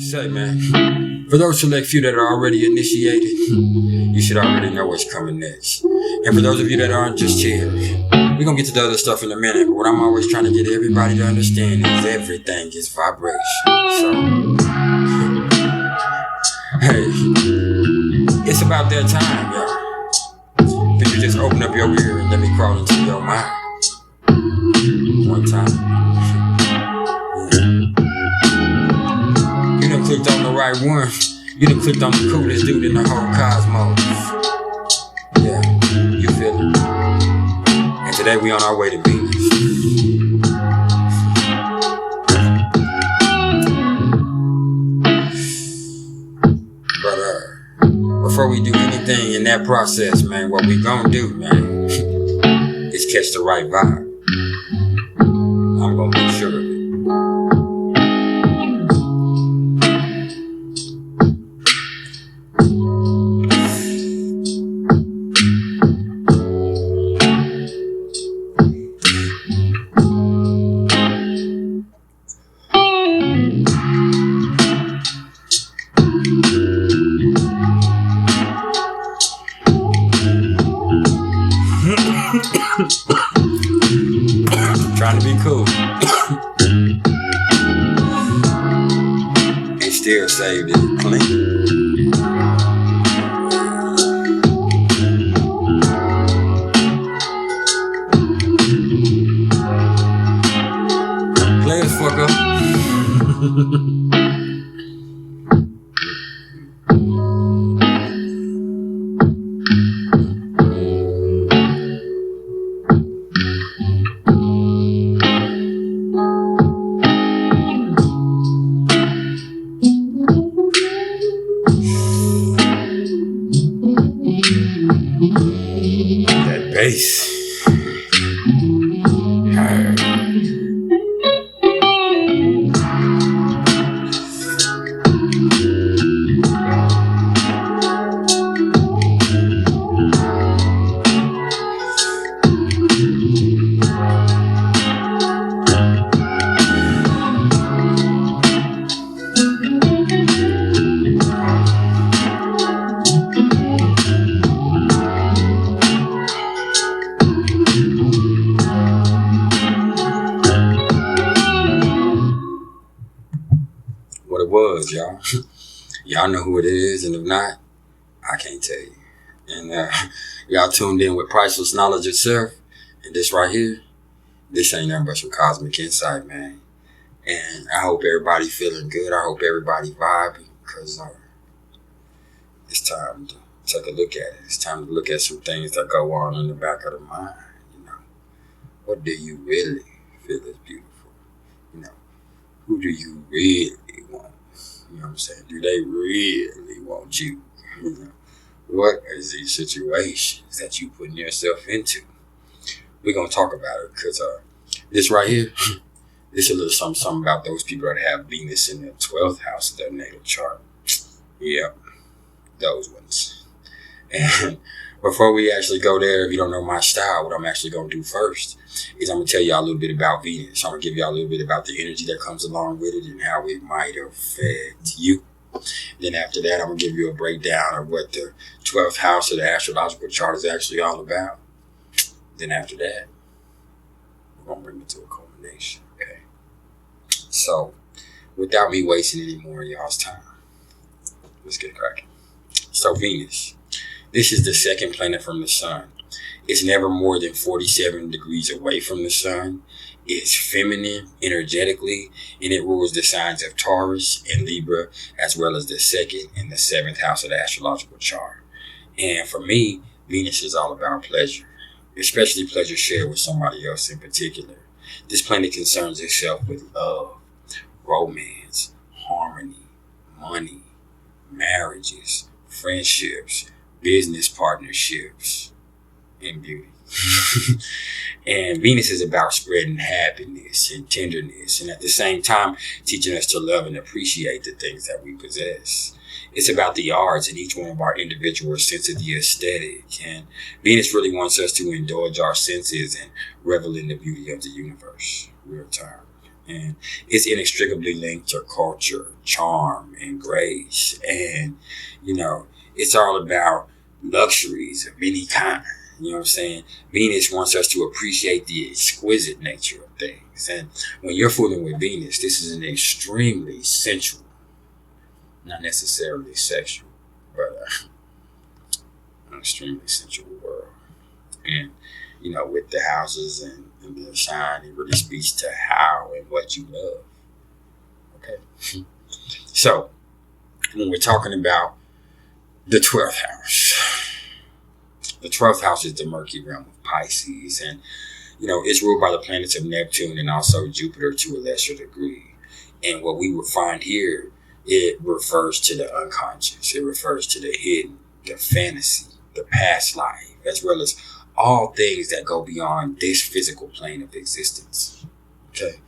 Say, man, for those select few that are already initiated, you should already know what's coming next. And for those of you that aren't, just chill. We're gonna get to the other stuff in a minute, but what I'm always trying to get everybody to understand is everything is vibration. So, hey, it's about that time, y'all. Then you just open up your ear and let me crawl into your mind. One time. You done clicked on the right one. You done clicked on the coolest dude in the whole cosmos. Yeah, you feel it. And today we on our way to Venus. But before we do anything in that process, man, what we gonna do, man, is catch the right vibe. I'm gonna make sure of it. Trying to be cool and still saved it clean. Players fuck up. That bass. What it was, y'all. Y'all know who it is, and if not, I can't tell you. And y'all tuned in with Priceless Knowledge itself, and this right here, this ain't nothing but some cosmic insight, man. And I hope everybody feeling good. I hope everybody vibing, because it's time to take a look at it. It's time to look at some things that go on in the back of the mind. You know, what do you really feel is beautiful? You know, who do you really want? You know what I'm saying? Do they really want you? You know, what is these situations that you putting yourself into? We're gonna talk about it, because this right here, this is a little something about those people that have Venus in the 12th house of their natal chart. Yep, those ones. And before we actually go there, if you don't know my style, what I'm actually gonna do first is I'm gonna tell y'all a little bit about Venus. I'm gonna give y'all a little bit about the energy that comes along with it and how it might affect you. Then after that, I'm gonna give you a breakdown of what the 12th house of the astrological chart is actually all about. Then after that, we're gonna bring it to a culmination, okay? So, without me wasting any more of y'all's time, let's get cracking. So Venus, this is the second planet from the sun. It's never more than 47 degrees away from the sun. It's feminine energetically, and it rules the signs of Taurus and Libra, as well as the 2nd and the 7th house of the astrological chart. And for me, Venus is all about pleasure, especially pleasure shared with somebody else in particular. This planet concerns itself with love, romance, harmony, money, marriages, friendships, business partnerships, and beauty. And Venus is about spreading happiness and tenderness, and at the same time teaching us to love and appreciate the things that we possess. It's about the arts, and each one of our individuals' sense of the aesthetic. And Venus really wants us to indulge our senses and revel in the beauty of the universe, real time. And it's inextricably linked to culture, charm, and grace. And, it's all about luxuries of any kind. You know what I'm saying? Venus wants us to appreciate the exquisite nature of things. And when you're fooling with Venus, this is an extremely sensual, not necessarily sexual, but an extremely sensual world. And, with the houses and the shine, it really speaks to how and what you love. Okay. So, when we're talking about the 12th house, the 12th house is the murky realm of Pisces. And, it's ruled by the planets of Neptune and also Jupiter to a lesser degree. And what we will find here, it refers to the unconscious. It refers to the hidden, the fantasy, the past life, as well as all things that go beyond this physical plane of existence. Okay.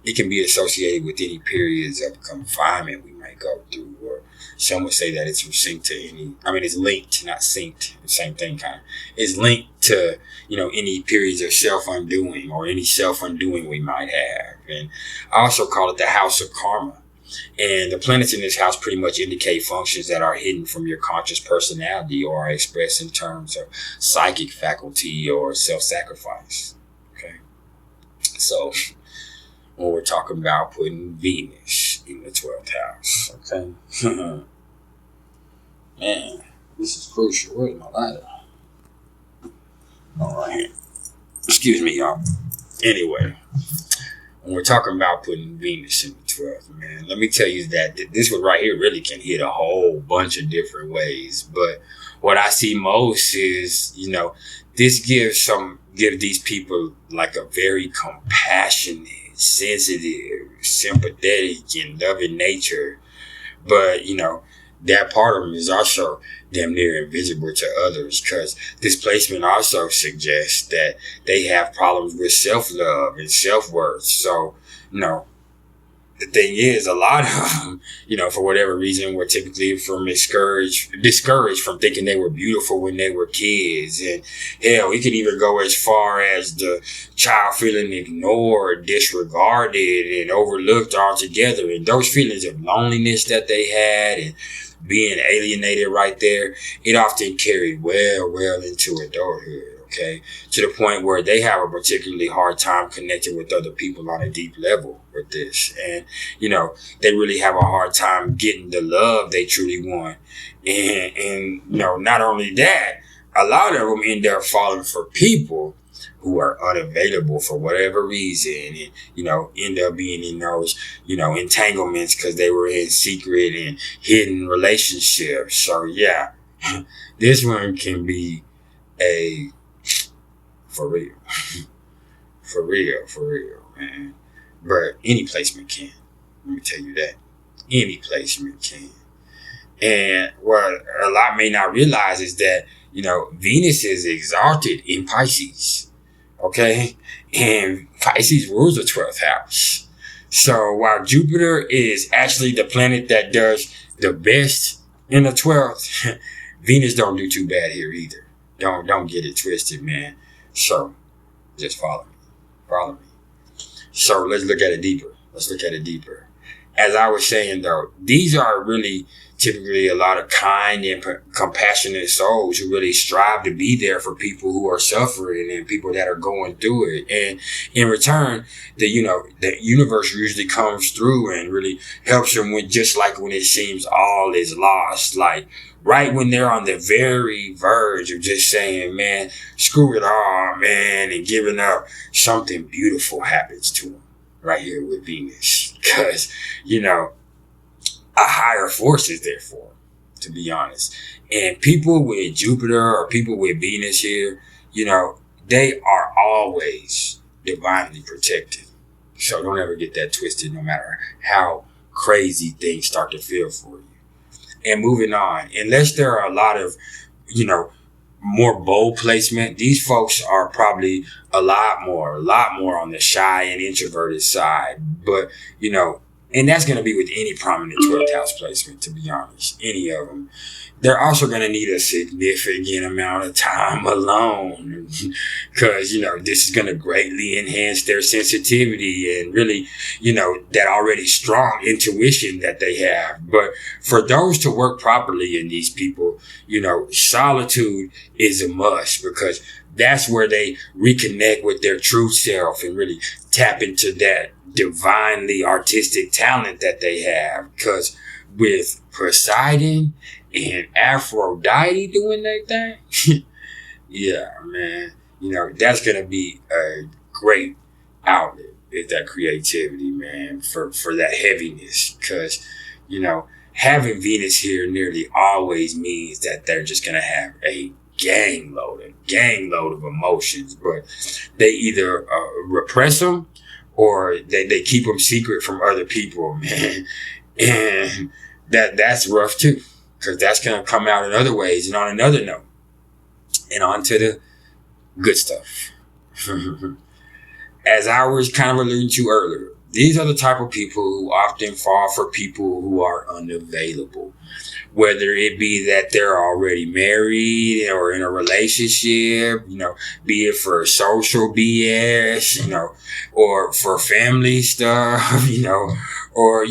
It can be associated with any periods of confinement we might go through, or some would say that it's synced to it's linked, not synced, the same thing kind of. It's linked to, any periods of self-undoing or any self-undoing we might have. And I also call it the house of karma. And the planets in this house pretty much indicate functions that are hidden from your conscious personality or are expressed in terms of psychic faculty or self-sacrifice. Okay. So, when we're talking about putting Venus in the 12th house, okay? Man, this is crucial. Where's my lighter? All right. Excuse me, y'all. Anyway, when we're talking about putting Venus in the 12th, man, let me tell you that this one right here really can hit a whole bunch of different ways. But what I see most is, this gives these people like a very compassionate, sensitive, sympathetic, and loving nature. But, that part of them is also damn near invisible to others, because this placement also suggests that they have problems with self-love and self-worth. So, the thing is, a lot of them, for whatever reason, were typically discouraged from thinking they were beautiful when they were kids. And hell, it could even go as far as the child feeling ignored, disregarded, and overlooked altogether. And those feelings of loneliness that they had and being alienated right there, it often carried well into adulthood. Okay, to the point where they have a particularly hard time connecting with other people on a deep level with this. And, they really have a hard time getting the love they truly want. And not only that, a lot of them end up falling for people who are unavailable for whatever reason, and, end up being in those, entanglements because they were in secret and hidden relationships. So, yeah, this one can be for real, man. But any placement can. Let me tell you that. Any placement can. And what a lot may not realize is that, Venus is exalted in Pisces. Okay? And Pisces rules the 12th house. So while Jupiter is actually the planet that does the best in the 12th, Venus don't do too bad here either. Don't get it twisted, man. So, just follow me. So, let's look at it deeper. As I was saying, though, these are really typically a lot of kind and compassionate souls who really strive to be there for people who are suffering and people that are going through it. And in return, the universe usually comes through and really helps them when it seems all is lost. Like, right when they're on the very verge of just saying, man, screw it all, man, and giving up, something beautiful happens to them right here with Venus. Because, a higher force is there for them, to be honest. And people with Jupiter or people with Venus here, they are always divinely protected. So don't ever get that twisted, no matter how crazy things start to feel for you. And moving on, unless there are a lot of, more bold placement, these folks are probably a lot more on the shy and introverted side. But, And that's going to be with any prominent 12th house placement, to be honest, any of them. They're also going to need a significant amount of time alone because, this is going to greatly enhance their sensitivity and really, that already strong intuition that they have. But for those to work properly in these people, solitude is a must because that's where they reconnect with their true self and really tap into that divinely artistic talent that they have. Because with Poseidon and Aphrodite doing their thing, yeah, man, that's going to be a great outlet is that creativity, man, for that heaviness. Because, having Venus here nearly always means that they're just going to have a gang load of emotions, but they either repress them or they keep them secret from other people, man. And that's rough too, because that's going to come out in other ways. And on another note, and on to the good stuff. As I was kind of alluding to earlier, these are the type of people who often fall for people who are unavailable. Whether it be that they're already married or in a relationship, be it for social BS, or for family stuff, or,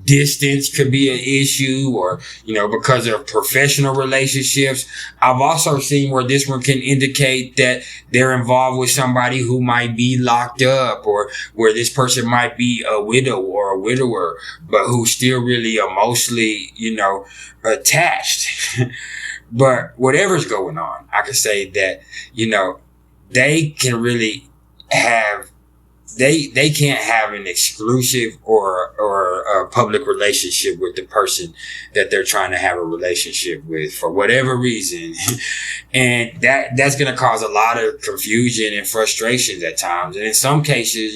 distance could be an issue or, because of professional relationships. I've also seen where this one can indicate that they're involved with somebody who might be locked up or where this person might be a widow or a widower, but who's still really emotionally, attached. But whatever's going on, I can say that, they can really have, they can't have an exclusive or a public relationship with the person that they're trying to have a relationship with for whatever reason. And that's going to cause a lot of confusion and frustrations at times. And in some cases,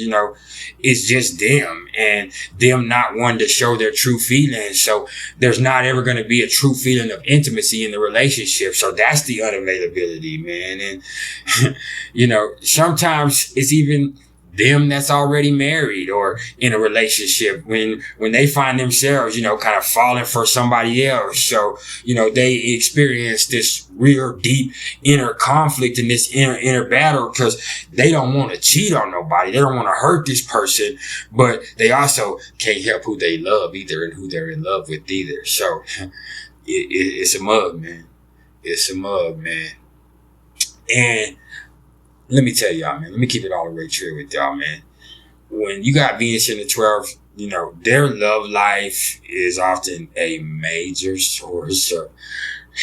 it's just them and them not wanting to show their true feelings. So there's not ever going to be a true feeling of intimacy in the relationship. So that's the unavailability, man. And, sometimes it's even them that's already married or in a relationship when they find themselves, kind of falling for somebody else. So, they experience this real deep inner conflict and this inner battle because they don't want to cheat on nobody. They don't want to hurt this person, but they also can't help who they love either and who they're in love with either. So it's a mug, man. It's a mug, man. And let me tell y'all, man, let me keep it all the way true with y'all, man. When you got Venus in the 12th, their love life is often a major source of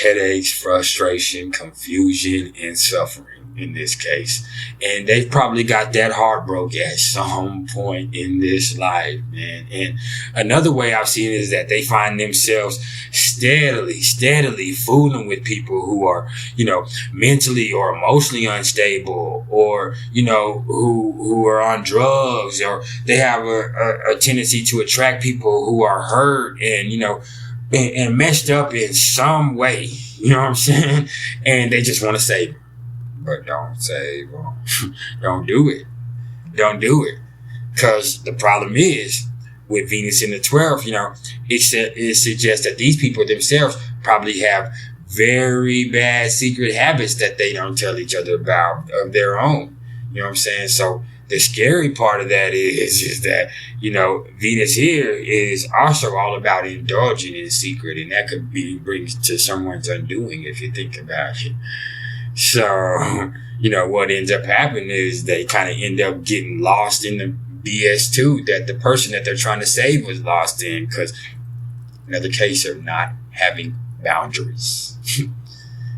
headaches, frustration, confusion, and suffering in this case. And they've probably got that heartbroken at some point in this life, man. And another way I've seen it is that they find themselves steadily fooling with people who are, mentally or emotionally unstable or, who are on drugs, or they have a tendency to attract people who are hurt and, and messed up in some way, you know what I'm saying? And they just want to save them. But don't save them. Don't do it. Don't do it. Because the problem is, with Venus in the 12th, it suggests that these people themselves probably have very bad secret habits that they don't tell each other about of their own. You know what I'm saying? So the scary part of that is that, Venus here is also all about indulging in secret, and that could bring to someone's undoing if you think about it. So, what ends up happening is they kind of end up getting lost in the BS too, that the person that they're trying to save was lost in, because another case of not having boundaries.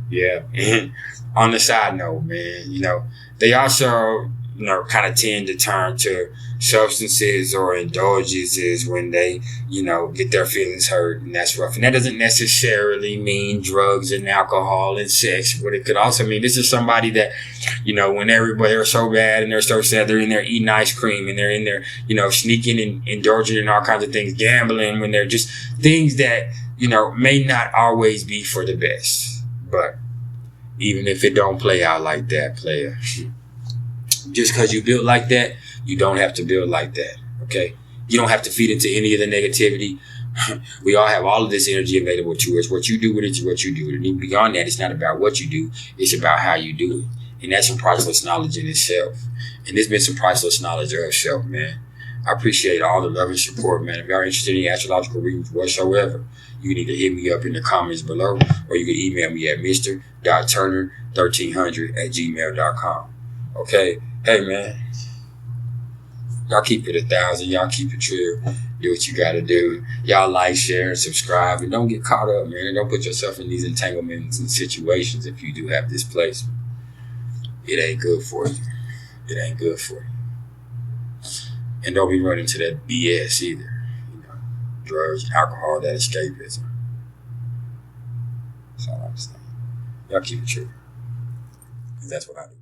Yeah. And on the side note, man, they also, kind of tend to turn to substances or indulgences when they, get their feelings hurt, and that's rough. And that doesn't necessarily mean drugs and alcohol and sex, but it could also mean this is somebody that, when everybody are so bad and they're so sad, they're in there eating ice cream and they're in there, sneaking and indulging in all kinds of things, gambling, when they're just things that, may not always be for the best. But even if it don't play out like that, player, just because you built like that, you don't have to build like that, okay? You don't have to feed into any of the negativity. We all have all of this energy available to us. What you do with it is what you do with it. And beyond that, it's not about what you do. It's about how you do it. And that's some priceless knowledge in itself. And there's been some priceless knowledge of self, man. I appreciate all the love and support, man. If you're interested in astrological readings whatsoever, you can either hit me up in the comments below, or you can email me at mr.turner1300@gmail.com. Okay? Hey, man. Y'all keep it 1,000. Y'all keep it true. Do what you gotta do. Y'all like, share, and subscribe. And don't get caught up, man. And don't put yourself in these entanglements and situations if you do have this placement. It ain't good for you. It ain't good for you. And don't be running to that BS either. You know, drugs, alcohol, that escapism. That's all I'm saying. Y'all keep it true. Because that's what I do.